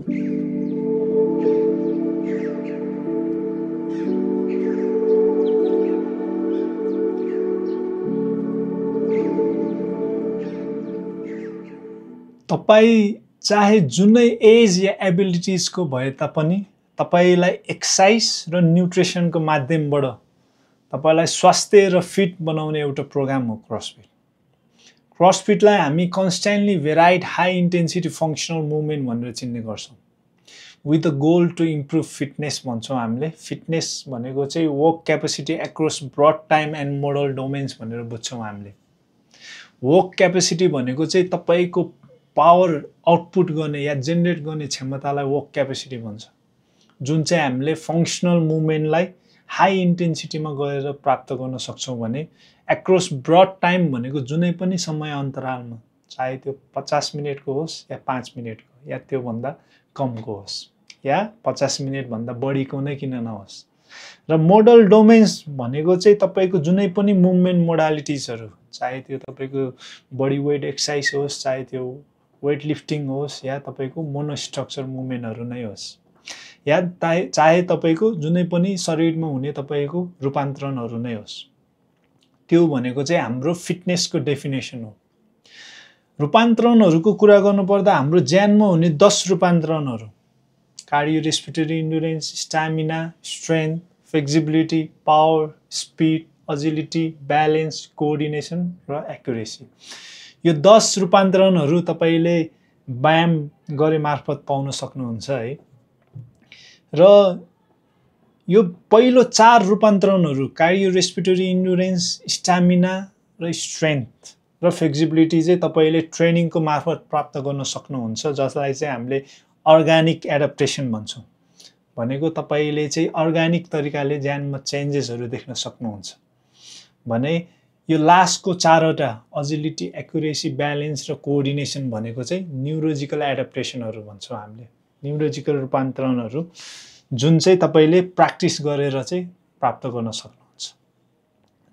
तपाई चाहे जुनै एज या एबिलिटिज को भए तापनि तपाईलाई एक्सरसाइज र न्युट्रिसनको माध्यमबाट तपाईलाई स्वास्थ्य र फिट बनाउने एउटा प्रोग्राम हो क्रसफिट। क्रसफिटलाई हामी constantly varied high intensity functional movement भनेर चिन्ने गर्छौं। With the goal to improve fitness भन्छौं हामीले। फिटनेस भनेको चाहिँ work capacity across broad time and modal domains भनेर बुझ्छौं हामीले। वर्क क्यापेसिटी भनेको चाहिँ तपाईको पावर आउटपुट गर्ने या जेनेरेट गर्ने क्षमतालाई वर्क क्यापेसिटी भन्छ, जुन चाहिँ हामीले फङ्सनल मुभमेन्टलाई हाई इन्टेन्सिटीमा गएर प्राप्त गर्न सक्छौं भने अक्रस ब्रड टाइम भनेको जुनै पनि समय अन्तरालमा, चाहे त्यो 50 मिनेटको होस् या 5 मिनेटको या त्यो भन्दा कमको होस् या 50 मिनेट भन्दा बढीको नै किन नहोस्। र मोडल डोमेन्स भनेको चाहिँ तपाईको जुनै पनि मुभमेन्ट मोडालिटिजहरु, चाहे त्यो तपाईको बडी वेट एक्सरसाइज होस्, चाहे त्यो वेट लिफ्टिङ होस् या तपाईको मोनोस्ट्रक्चर मुभमेन्टहरु नै होस्, या चाहे तपाईको जुनै पनि शरीरमा हुने तपाईको रूपान्तरणहरु नै होस्, त्यो भनेको चाहिँ हाम्रो फिटनेसको डेफिनेसन हो। रूपान्तरणहरुको कुरा गर्नुपर्दा हाम्रो ज्यानमा हुने 10 रूपान्तरणहरु cardiorespiratory endurance, stamina, strength, flexibility, power, speed, agility, balance, coordination र एक्युरेसी, यो 10 रूपान्तरणहरु तपाईले व्यायाम गरे मार्फत पाउन सक्नुहुन्छ है। र यो पहिलो 4 रूपान्तरणहरु कार्डियोरेस्पिरेटरी इन्ड्युरेन्स, स्टामिना र स्ट्रेन्थ र फ्लेक्सिबिलिटी चाहिँ तपाईले ट्रेनिङको मार्फत प्राप्त गर्न सक्नुहुन्छ, जसलाई चाहिँ हामीले अर्गानिक एडाप्टेसन भन्छौं। भनेको तपाईले चाहिँ अर्गानिक तरिकाले ज्यानमा चेन्जेसहरु देख्न सक्नुहुन्छ भने यो लास्टको 4 वटा अजिलिटी, एक्युरेसी, ब्यालेन्स र कोअर्डिनेसन भनेको चाहिँ न्यूरोजिकल एडाप्टेसनहरु भन्छौं हामीले। न्यूरोजिकल रूपान्तरणहरु जुन चाहिँ तपाईले प्र्याक्टिस गरेर चाहिँ प्राप्त गर्न सक्नुहुन्छ।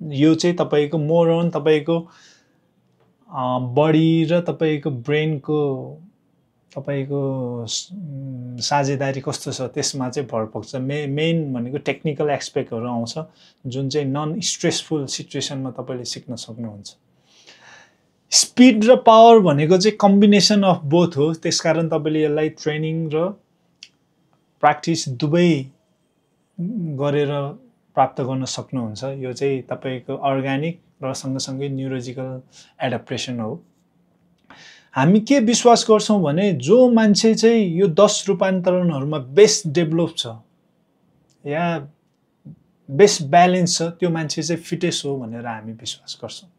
यो चाहिँ तपाईको मोर अन तपाईको बडी र तपाईको ब्रेनको तपाईको साझेदारी कस्तो छ त्यसमा चाहिँ भर पर्छ। मेन भनेको टेक्निकल एस्पेक्टहरु आउँछ जुन चाहिँ नन स्ट्रेसफुल सिचुएसनमा तपाईले सिक्न सक्नुहुन्छ। स्पिड र पावर भनेको चाहिँ कम्बिनेसन अफ बोथ हो, त्यसकारण तपाईले यसलाई ट्रेनिङ र प्र्याक्टिस दुवै गरेर प्राप्त गर्न सक्नुहुन्छ। यो चाहिँ तपाईको अर्गानिक र सँगसँगै न्यूरोजिकल एडाप्टेसन हो। हामी के विश्वास गर्छौं भने जो मान्छे चाहिँ यो 10 रूपान्तरणहरुमा बेस्ट डेभलप छ या बेस्ट ब्यालेन्स छ त्यो मान्छे चाहिँ फिटेस्ट हो भनेर हामी विश्वास गर्छौं।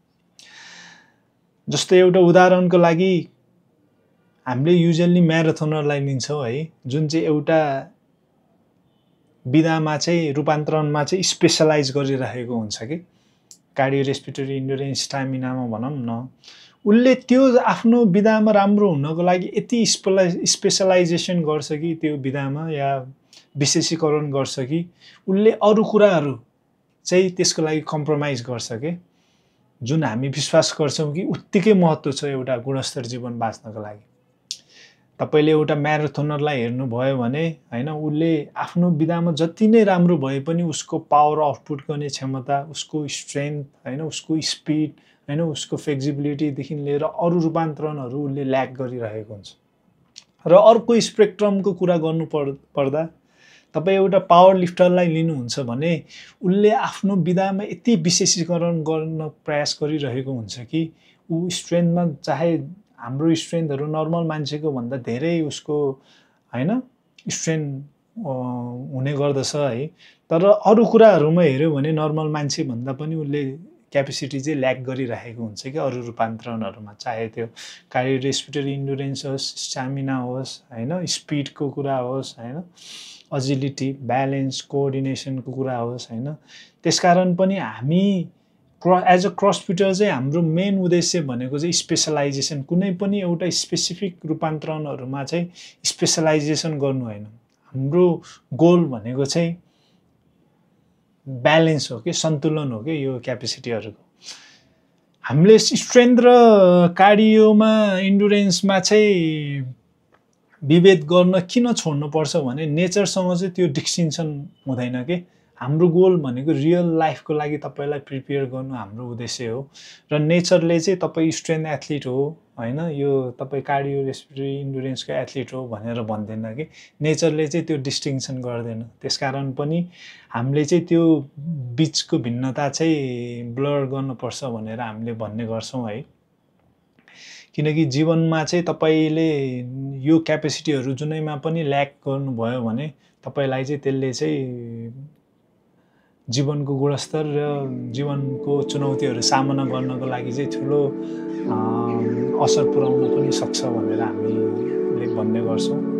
जस्तै एउटा उदाहरणको लागि हामीले युजुअली म्याराथनरलाई लिन्छौं है, जुन चाहिँ एउटा विधामा चाहिँ रूपान्तरणमा चाहिँ स्पेशलाइज गरिरहेको हुन्छ के कार्डियोरेस्पिरेटरी इन्ड्युरेन्स, स्टामिनामा भनौं न, उले त्यो आफ्नो विधामा राम्रो हुनको लागि यति स्पेशलाइजेसन गर्छ कि त्यो विधामा या विशेषीकरण गर्छ कि उले अरु कुराहरु चाहिँ त्यसको लागि कम्प्रोमाइज गर्छ के, जुन हामी विश्वास गर्छौं कि उत्तिकै महत्त्व छ एउटा गुणस्तर जीवन बाँच्नको लागि। तपाईले एउटा म्याराथनरलाई हेर्नु भयो भने हैन, उले आफ्नो विधामा जति नै राम्रो भए पनि उसको पावर आउटपुट गर्ने क्षमता, उसको स्ट्रेन्थ हैन, उसको स्पिड हैन, उसको फ्लेक्सिबिलिटी देखि लिएर अरु रूपान्तरणहरु उले ल्याक गरिरहेको हुन्छ। र अर्को स्पेक्ट्रमको कुरा गर्नु पर्दा तपाई एउटा पावर लिफ्टरलाई लिनुहुन्छ भने उले आफ्नो विधामा यति विशेषीकरण गर्न प्रयास गरिरहेको हुन्छ कि उ स्ट्रेन्थमा चाहे हाम्रो स्ट्रेन्थहरु नर्मल मान्छेको भन्दा धेरै उसको हैन स्ट्रेन्थ हुने गर्दछ है। तर अरु कुराहरुमा हेर्यो भने नर्मल मान्छे भन्दा पनि उले क्यापेसिटी चाहिँ ल्याक गरिरहेको हुन्छ कि अरु रूपान्तरणहरुमा, चाहे त्यो कार्डियोरेस्पिरेटरी इन्ड्युरेन्स होस्, स्टामिना होस् हैन, स्पिडको कुरा होस् हैन, अजिलिटी, ब्यालेन्स, कोअर्डिनेसनको कुरा होस् हैन। त्यसकारण पनि हामी एज अ क्रसफिटर चाहिँ हाम्रो मेन उद्देश्य भनेको चाहिँ स्पेशलाइजेसन, कुनै पनि एउटा स्पेसिफिक रूपान्तरणहरुमा चाहिँ स्पेशलाइजेसन गर्नु हैन। हाम्रो गोल भनेको चाहिँ ब्यालेन्स हो के, सन्तुलन हो के यो क्यापेसिटीहरुको। हामीले स्ट्रेन्थ र कार्डियोमा इन्ड्युरेन्समा चाहिँ विभेद गर्न किन छोड्नुपर्छ भने नेचरसँग चाहिँ त्यो डिस्टिङ्सन हुँदैन कि हाम्रो गोल भनेको रियल लाइफको लागि तपाईँलाई प्रिपेयर गर्नु हाम्रो उद्देश्य हो र नेचरले चाहिँ तपाईँ स्ट्रेन्थ एथलिट हो होइन यो तपाईँ कार्डियो रेस्पिरेटरी इन्डुरेन्सको एथलिट हो भनेर भन्दैन कि नेचरले चाहिँ त्यो डिस्टिङ्सन गर्दैन त्यसकारण पनि हामीले चाहिँ त्यो बिचको भिन्नता चाहिँ ब्लर गर्नुपर्छ भनेर हामीले भन्ने गर्छौँ है किनकि जीवनमा चाहिँ तपाईँले यो क्यापेसिटीहरू जुनैमा पनि ल्याक गर्नुभयो भने तपाईँलाई चाहिँ त्यसले चाहिँ जीवनको गुणस्तर र जीवनको चुनौतीहरू सामना गर्नको लागि चाहिँ ठुलो असर पुर्याउन पनि सक्छ भनेर हामीले भन्ने गर्छौँ